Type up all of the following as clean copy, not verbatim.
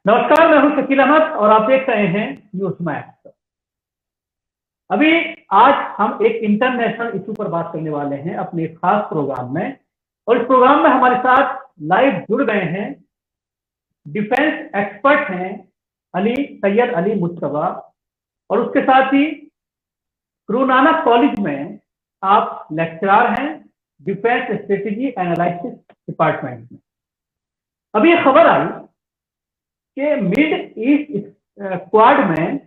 नमस्कार, मैं हूं शकील अहमद और आप देख रहे हैं न्यूज मैक्स। अभी आज हम एक इंटरनेशनल इशू पर बात करने वाले हैं अपने एक खास प्रोग्राम में। और इस प्रोग्राम में हमारे साथ लाइव जुड़ गए हैं डिफेंस एक्सपर्ट हैं सैयद अली मुस्तफा, और उसके साथ ही गुरु नानक कॉलेज में आप लेक्चरर हैं डिफेंस स्ट्रेटेजी एनालिसिस डिपार्टमेंट में। अभी ये खबर आई कि मिड ईस्ट क्वाड में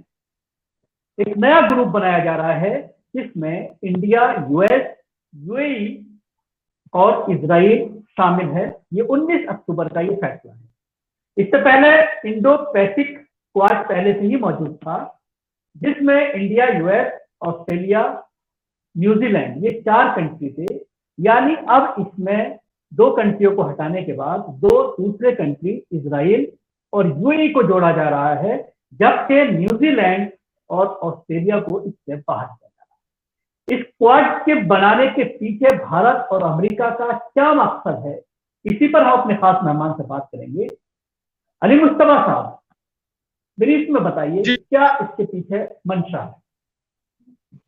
एक नया ग्रुप बनाया जा रहा है जिसमें इंडिया, यूएस, यूएई और इजराइल शामिल है। ये 19 अक्टूबर का ये फैसला है। इससे पहले इंडो पैसिफिक क्वाड पहले से ही मौजूद था, जिसमें इंडिया, यूएस, ऑस्ट्रेलिया, न्यूजीलैंड, ये 4 कंट्री थे। यानी अब इसमें 2 कंट्रियों को हटाने के बाद 2 दूसरे कंट्री इजराइल और यूएई को जोड़ा जा रहा है, जबकि न्यूजीलैंड और ऑस्ट्रेलिया को इससे बाहर किया जा रहा है। इस क्वाड के बनाने के पीछे भारत और अमेरिका का क्या मकसद है, इसी पर हम अपने खास मेहमान से बात करेंगे। अली मुस्तफा साहब, ब्रीफ में बताइए क्या इसके पीछे मंशा है।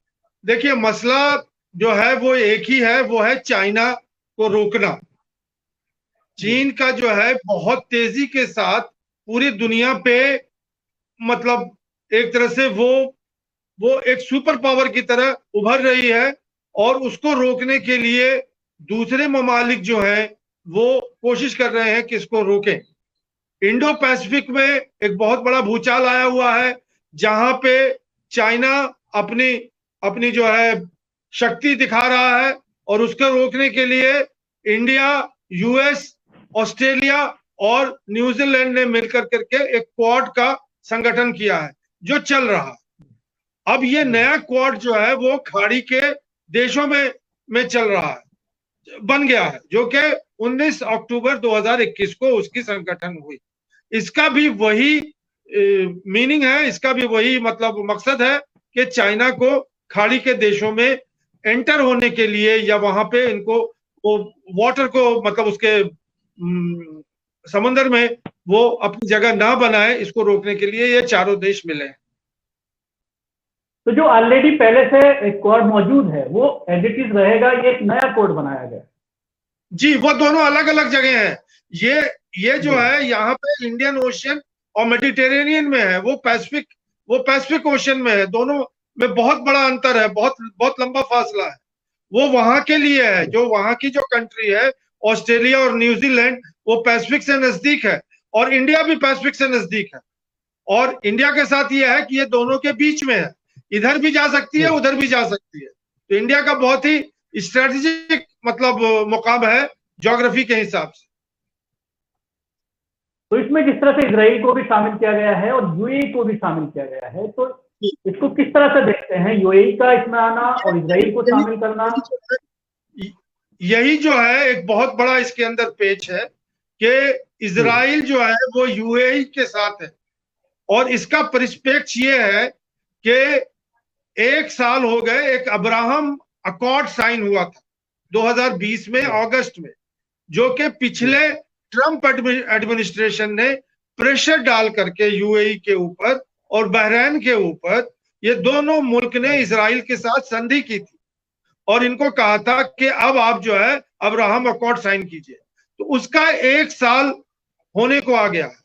देखिए, मसला जो है वो एक ही है, वो है चाइना को रोकना। चीन का जो है बहुत तेजी के साथ पूरी दुनिया पे मतलब एक तरह से वो एक सुपर पावर की तरह उभर रही है, और उसको रोकने के लिए दूसरे ममालिक जो है वो कोशिश कर रहे हैं कि इसको रोकें। इंडो पैसिफिक में एक बहुत बड़ा भूचाल आया हुआ है, जहां पे चाइना अपनी अपनी जो है शक्ति दिखा रहा है, और उसको रोकने के लिए इंडिया, यूएस, ऑस्ट्रेलिया और न्यूजीलैंड ने मिलकर करके एक क्वाड का संगठन किया है जो चल रहा है। अब ये नया क्वाड जो है वो खाड़ी के देशों में चल रहा है, बन गया है, जो कि 19 अक्टूबर 2021 को उसकी संगठन हुई। इसका भी वही मीनिंग है, इसका भी वही मतलब मकसद है कि चाइना को खाड़ी के देशों में एंटर होने के लिए, या वहां पे इनको वो वाटर को मतलब उसके समुद्र में वो अपनी जगह ना बनाए, इसको रोकने के लिए ये चारों देश मिले हैं। तो जो ऑलरेडी पहले से एक कोड मौजूद है वो एडिटिव रहेगा, ये एक नया कोड बनाया गया? जी, वो दोनों अलग अलग जगह हैं। ये जो है यहाँ पे इंडियन ओशियन और मेडिटेरेनियन में है, वो पैसिफिक ओशियन में है। दोनों में बहुत बड़ा अंतर है, बहुत बहुत लंबा फासला है। वो वहां के लिए है, जो वहां की जो कंट्री है ऑस्ट्रेलिया और न्यूजीलैंड, वो पैसिफिक से नजदीक है, और इंडिया भी पैसिफिक से नजदीक है। और इंडिया के साथ ये है कि ये दोनों के बीच में है, इधर भी जा सकती है, उधर भी जा सकती है। तो इंडिया का बहुत ही स्ट्रेटेजिक मतलब मुकाम है ज्योग्राफी के हिसाब से। तो इसमें जिस तरह से इजराइल को भी शामिल किया गया है और यूएई को भी शामिल किया गया है, तो इसको किस तरह से देखते हैं, यूएई का इसमें आना और इजराइल को शामिल करना? यही जो है एक बहुत बड़ा इसके अंदर पेच है कि इजराइल जो है वो यूएई के साथ है, और इसका परिप्रेक्ष्य ये है कि 1 साल हो गए, एक अब्राहम अकॉर्ड साइन हुआ था 2020 में अगस्त में, जो कि पिछले ट्रंप एडमिनिस्ट्रेशन ने प्रेशर डाल करके यूएई के ऊपर और बहरीन के ऊपर, ये दोनों मुल्क ने इजराइल के साथ संधि की थी, और इनको कहा था कि अब आप जो है अब्राहम अकॉर्ड साइन कीजिए। तो उसका 1 साल होने को आ गया है।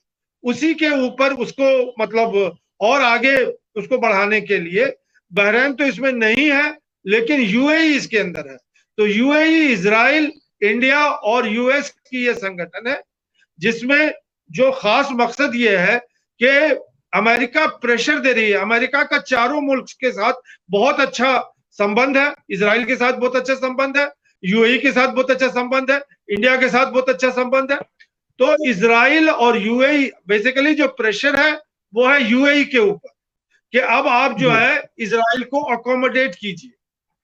उसी के ऊपर उसको मतलब और आगे उसको बढ़ाने के लिए, बहरीन तो इसमें नहीं है लेकिन यूएई इसके अंदर है। तो यूएई, इजराइल, इंडिया और यूएस की ये संगठन है, जिसमें जो खास मकसद ये है कि अमेरिका प्रेशर दे रही है। अमेरिका का चारों मुल्क के साथ बहुत अच्छा संबंध है, इजराइल के साथ बहुत अच्छा संबंध है, यूएई के साथ बहुत अच्छा संबंध है, इंडिया के साथ बहुत अच्छा संबंध है। तो इजराइल और यूएई बेसिकली जो प्रेशर है वो है यूएई के ऊपर कि अब आप जो है इजराइल को अकोमोडेट कीजिए।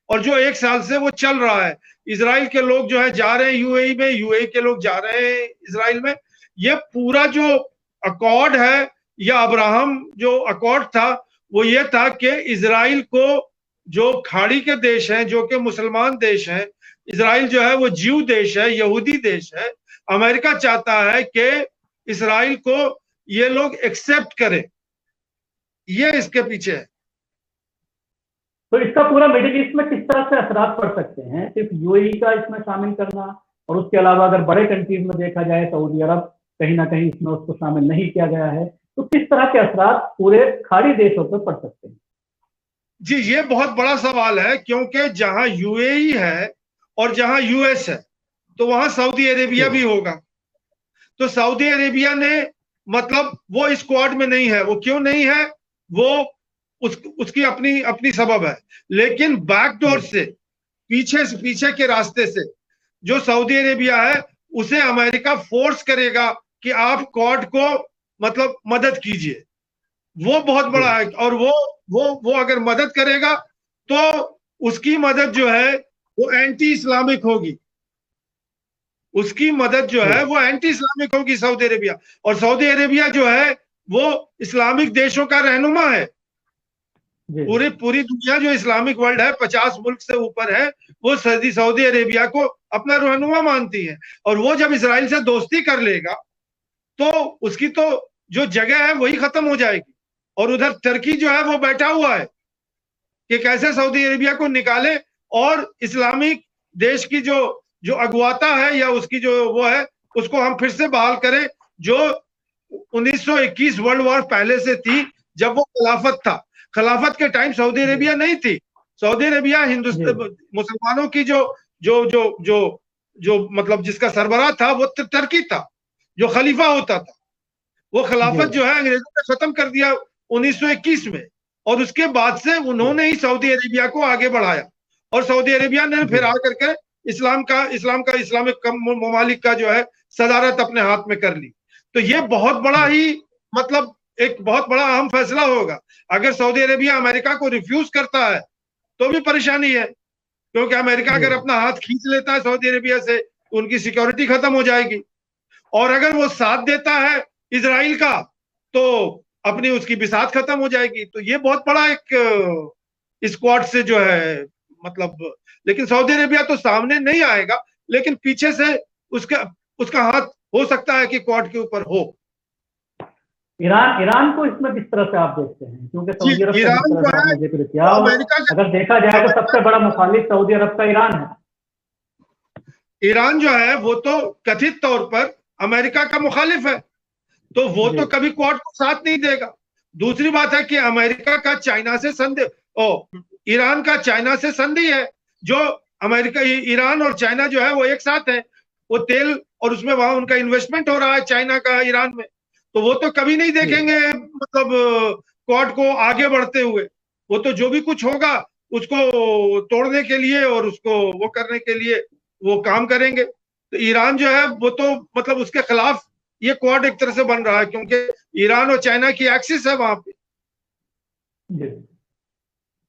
और जो 1 साल से वो चल रहा है, इजराइल के लोग जो है जा रहे हैं यूएई में, यूएई के लोग जा रहे हैं इजराइल में। ये पूरा जो अकॉर्ड है या अब्राहम जो अकॉर्ड था, वो ये था कि इजराइल को जो खाड़ी के देश हैं, जो कि मुसलमान देश हैं, इजराइल जो है वो जीव देश है, यहूदी देश है। अमेरिका चाहता है कि इसराइल को ये लोग एक्सेप्ट करें, ये इसके पीछे है। तो इसका पूरा मिडिल ईस्ट में किस तरह से असरात पड़ सकते हैं? सिर्फ यूएई का इसमें शामिल करना, और उसके अलावा अगर बड़े कंट्रीज में देखा जाए, सऊदी अरब कहीं ना कहीं इसमें उसको शामिल नहीं किया गया है, तो किस तरह के असरात पूरे खाड़ी देशों पर पड़ सकते हैं? जी, ये बहुत बड़ा सवाल है, क्योंकि जहां यूएई है और जहां यूएस है, तो वहां सऊदी अरेबिया भी होगा। तो सऊदी अरेबिया ने, मतलब वो स्क्वाड में नहीं है। वो क्यों नहीं है? वो उसकी अपनी अपनी सबब है। लेकिन बैकडोर से, पीछे के रास्ते से जो सऊदी अरेबिया है, उसे अमेरिका फोर्स करेगा कि आप क्वाड को मतलब मदद कीजिए। वो बहुत बड़ा है। और वो अगर मदद करेगा तो उसकी मदद जो है वो एंटी इस्लामिक होगी। उसकी मदद जो है वो एंटी इस्लामिक होगी सऊदी अरेबिया। और सऊदी अरेबिया जो है वो इस्लामिक देशों का रहनुमा है। पूरी दुनिया जो इस्लामिक वर्ल्ड है, 50 मुल्क से ऊपर है, वो सऊदी अरेबिया को अपना रहनुमा मानती है। और वो जब इसराइल से दोस्ती कर लेगा तो उसकी तो जो जगह है वही खत्म हो जाएगी। और उधर तुर्की जो है वो बैठा हुआ है कि कैसे सऊदी अरेबिया को निकाले और इस्लामिक देश की जो जो अगुवाता है या उसकी जो वो है, उसको हम फिर से बहाल करें, जो 1921 वर्ल्ड वॉर पहले से थी, जब वो खिलाफत था। खिलाफत के टाइम सऊदी अरेबिया नहीं थी। सऊदी अरेबिया हिंदुस्तान मुसलमानों की जो जो जो जो जो मतलब जिसका सरबराह था वो तुर्की था, जो खलीफा होता था। वो खिलाफत जो है अंग्रेजों ने खत्म कर दिया 1921 में। और उसके बाद से उन्होंने ही सऊदी अरेबिया को आगे बढ़ाया। और सऊदी अरेबिया ने फिर आकर के इस्लामिक ममालिक का जो है सदारत अपने हाथ में कर ली। तो ये बहुत बड़ा ही मतलब एक बहुत बड़ा अहम फैसला होगा। अगर सऊदी अरेबिया अमेरिका को रिफ्यूज करता है तो भी परेशानी है, क्योंकि अमेरिका अगर अपना हाथ खींच लेता है सऊदी अरेबिया से तो उनकी सिक्योरिटी खत्म हो जाएगी। और अगर वो साथ देता है इजराइल का तो अपनी उसकी बिसात खत्म हो जाएगी। तो ये बहुत बड़ा एक स्क्वाड से जो है मतलब, लेकिन सऊदी अरेबिया तो सामने नहीं आएगा, लेकिन पीछे से उसका हाथ हो सकता है कि क्वाड के ऊपर हो। ईरान को इसमें किस तरह से आप देखते हैं? क्योंकि सऊदी अरब का जिस तरह से आपने जिक्र किया, अगर देखा जाए तो सबसे बड़ा मुखालिफ सऊदी अरब का ईरान है। ईरान जो है वो तो कथित तौर पर अमेरिका का मुखालिफ है, तो वो तो कभी क्वाड को साथ नहीं देगा। दूसरी बात है कि अमेरिका का चाइना से संधि, ईरान का चाइना से संधि है, जो अमेरिका, ईरान और चाइना जो है वो एक साथ है। वो तेल और उसमें वहां उनका इन्वेस्टमेंट हो रहा है चाइना का ईरान में। तो वो तो कभी नहीं देखेंगे मतलब क्वाड को आगे बढ़ते हुए। वो तो जो भी कुछ होगा उसको तोड़ने के लिए और उसको वो करने के लिए वो काम करेंगे। तो ईरान जो है वो तो मतलब उसके खिलाफ ये क्वाड एक तरह से बन रहा है, क्योंकि ईरान और चाइना की एक्सिस है वहां पे।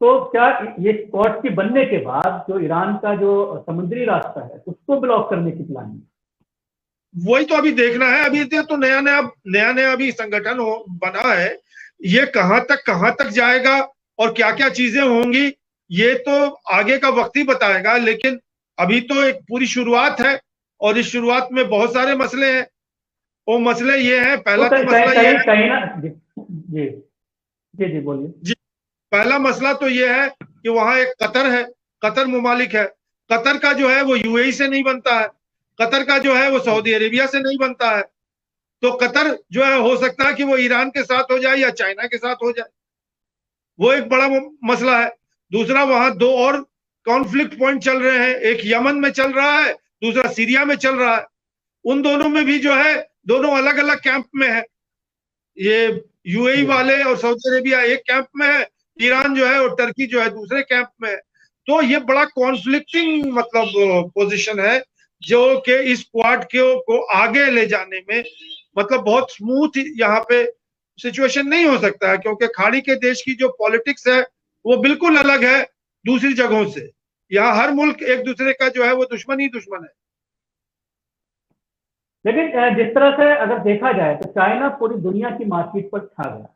तो क्या ये क्वाड की बनने के बाद जो ईरान का जो समुद्री रास्ता है उसको ब्लॉक करने की प्लानिंग? वही तो अभी देखना है। अभी तो नया अभी संगठन बना है। ये कहां तक जाएगा और क्या क्या चीजें होंगी ये तो आगे का वक्त ही बताएगा। लेकिन अभी तो एक पूरी शुरुआत है और इस शुरुआत में बहुत सारे मसले हैं। वो मसले ये हैं, पहला तो मसला ये है, जी बोलिए जी। पहला मसला तो ये है कि वहां एक कतर है, कतर मुमालिक है। कतर का जो है वो यूएई से नहीं बनता है, कतर का जो है वो सऊदी अरेबिया से नहीं बनता है। तो कतर जो है हो सकता है कि वो ईरान के साथ हो जाए या चाइना के साथ हो जाए। वो एक बड़ा मसला है। दूसरा, वहां दो और कॉन्फ्लिक्ट पॉइंट चल रहे हैं, एक यमन में चल रहा है, दूसरा सीरिया में चल रहा है। उन दोनों में भी जो है दोनों अलग अलग कैंप में है। ये यूएई वाले और सऊदी अरेबिया एक कैंप में है, ईरान जो है और टर्की जो है दूसरे कैंप में है। तो ये बड़ा कॉन्फ्लिक्टिंग मतलब पोजीशन है, जो कि इस क्वाड को आगे ले जाने में मतलब बहुत स्मूथ यहाँ पे सिचुएशन नहीं हो सकता है, क्योंकि खाड़ी के देश की जो पॉलिटिक्स है वो बिल्कुल अलग है दूसरी जगहों से। यहाँ हर मुल्क एक दूसरे का जो है वो दुश्मन ही दुश्मन है। लेकिन जिस तरह से अगर देखा जाए तो चाइना पूरी दुनिया की मार्केट पर छा गया है।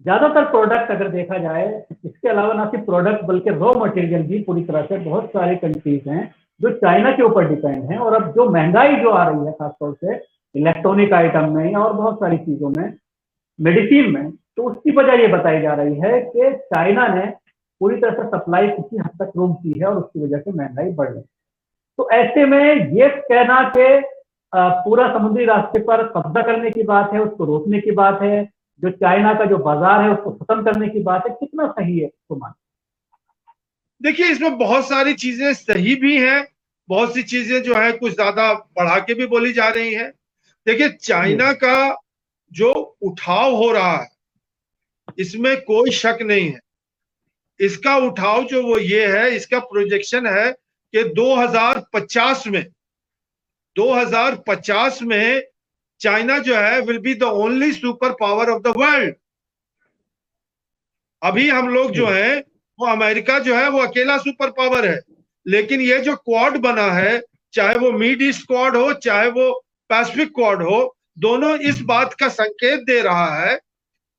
ज्यादातर प्रोडक्ट अगर देखा जाए, इसके अलावा ना सिर्फ प्रोडक्ट बल्कि रॉ मटेरियल भी पूरी तरह से बहुत सारे कंट्रीज हैं जो चाइना के ऊपर डिपेंड हैं। और अब जो महंगाई जो आ रही है खासतौर से इलेक्ट्रॉनिक आइटम में और बहुत सारी चीजों में, मेडिसिन में। तो उसकी वजह ये बताई जा रही है कि चाइना ने पूरी तरह से सप्लाई किसी हद तक रोक दी है और उसकी वजह से महंगाई बढ़ रही है। तो ऐसे में ये कहना कि पूरा समुद्री रास्ते पर कब्जा करने की बात है, उसको रोकने की बात है, जो चाइना का जो बाजार है उसको खत्म करने की बात है, कितना सही है उसको मान? देखिए, इसमें बहुत सारी चीजें सही भी हैं, बहुत सी चीजें जो है कुछ ज्यादा बढ़ा के भी बोली जा रही हैं। देखिए, चाइना का जो उठाव हो रहा है इसमें कोई शक नहीं है। इसका उठाव जो वो ये है, इसका प्रोजेक्शन है कि 2050 में चाइना जो है will be the only super power of the world. अभी हम लोग जो है वो अमेरिका जो है वो अकेला सुपर पावर है, लेकिन ये जो क्वाड बना है, चाहे वो मिड ईस्ट क्वाड हो चाहे वो पैसिफिक क्वाड हो, दोनों इस बात का संकेत दे रहा है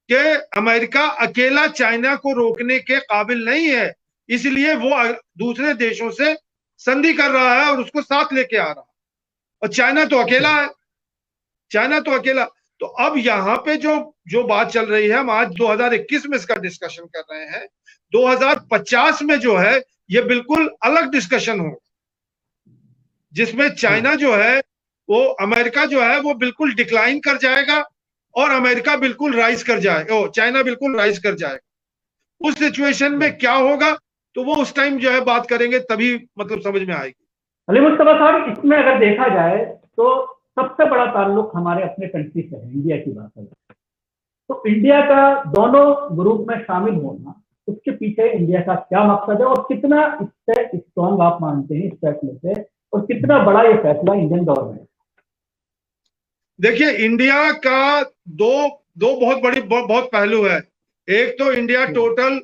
कि अमेरिका अकेला चाइना को रोकने के काबिल नहीं है, इसलिए वो दूसरे देशों से संधि कर रहा है और उसको साथ लेके आ रहा है। और चाइना तो अकेला है, चाइना तो अकेला। तो अब यहाँ पे जो बात चल रही है, हम आज 2021 में इसका डिस्कशन कर रहे हैं, 2050 में जो है ये बिल्कुल अलग डिस्कशन होगा, जिसमें चाइना जो है वो अमेरिका जो है वो बिल्कुल डिक्लाइन कर जाएगा और अमेरिका बिल्कुल राइज कर जाएगा, चाइना बिल्कुल राइज कर जाएगा। उस सिचुएशन में क्या होगा तो वो उस टाइम जो है बात करेंगे, तभी मतलब समझ में आएगी। अली मुस्तफा साहब, इसमें अगर देखा जाए तो सबसे बड़ा ताल्लुक हमारे अपने कंट्री से है, इंडिया की बात है। तो इंडिया का दोनों ग्रुप में शामिल होना, उसके पीछे इंडिया का क्या मकसद है और कितना इससे स्ट्रॉन्ग आप मानते हैं इस फैसले से, और कितना बड़ा ये फैसला इंडियन गवर्नमेंट? देखिए, इंडिया का दो बहुत पहलू है। एक तो इंडिया टोटल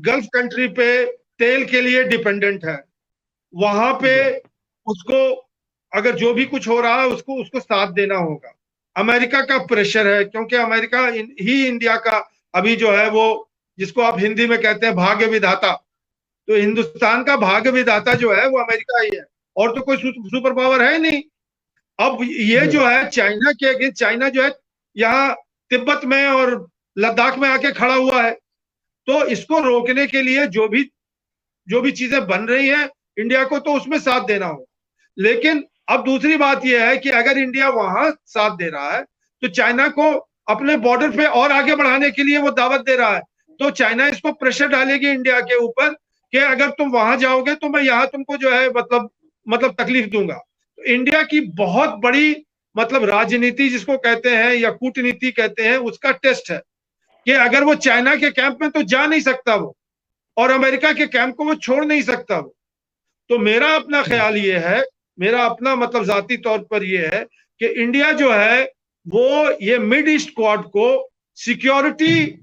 गल्फ कंट्री पे तेल के लिए डिपेंडेंट है, वहां पे उसको अगर जो भी कुछ हो रहा है उसको साथ देना होगा। अमेरिका का प्रेशर है, क्योंकि अमेरिका ही इंडिया का अभी जो है वो, जिसको आप हिंदी में कहते हैं भाग्य विधाता, तो हिंदुस्तान का भाग्य विधाता जो है वो अमेरिका ही है, और तो कोई सुपर पावर है नहीं। अब ये जो है चाइना के अगेंस्ट, चाइना जो है यहाँ तिब्बत में और लद्दाख में आके खड़ा हुआ है, तो इसको रोकने के लिए जो भी चीजें बन रही हैं, इंडिया को तो उसमें साथ देना होगा। लेकिन अब दूसरी बात यह है कि अगर इंडिया वहां साथ दे रहा है तो चाइना को अपने बॉर्डर पे और आगे बढ़ाने के लिए वो दावत दे रहा है, तो चाइना इसको प्रेशर डालेगी इंडिया के ऊपर कि अगर तुम वहां जाओगे तो मैं यहाँ तुमको जो है मतलब तकलीफ दूंगा। तो इंडिया की बहुत बड़ी मतलब राजनीति जिसको कहते हैं या कूटनीति कहते हैं, उसका टेस्ट है कि अगर वो चाइना के कैंप में तो जा नहीं सकता वो, और अमेरिका के कैंप को वो छोड़ नहीं सकता वो। तो मेरा अपना ख्याल ये है, मेरा अपना मतलब जाती तौर पर ये है कि इंडिया जो है वो ये मिड ईस्ट क्वाड को सिक्योरिटी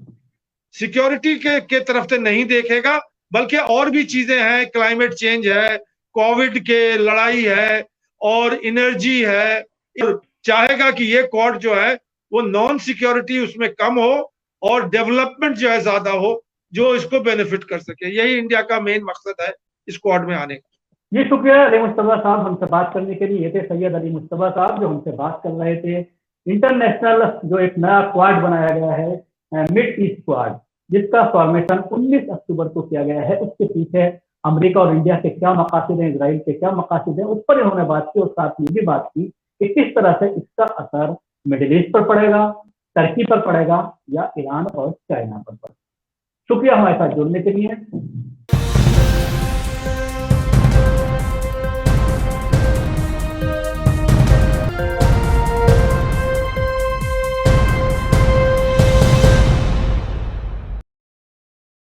के तरफ से नहीं देखेगा, बल्कि और भी चीजें हैं, क्लाइमेट चेंज है, कोविड के लड़ाई है और एनर्जी है। चाहेगा कि ये क्वाड जो है वो नॉन सिक्योरिटी उसमें कम हो और डेवलपमेंट जो है ज्यादा हो, जो इसको बेनिफिट कर सके। यही इंडिया का मेन मकसद है इस क्वाड में आने का। जी शुक्रिया अली मुस्तफा साहब हमसे बात करने के लिए। ये थे सैयद अली मुस्तफा साहब जो हमसे बात कर रहे थे इंटरनेशनल जो एक नया क्वाड बनाया गया है मिड ईस्ट क्वाड, जिसका फॉर्मेशन 19 अक्टूबर को किया गया है। उसके पीछे अमेरिका और इंडिया के क्या मकासद हैं, इसराइल के क्या मकासद हैं, उस पर इन्होंने बात की और साथ ये भी बात की कि किस तरह से इसका असर मिडिल ईस्ट पर पड़ेगा, टर्की पर पड़ेगा या ईरान और चाइना पर पड़ेगा। शुक्रिया हमारे साथ जुड़ने के लिए।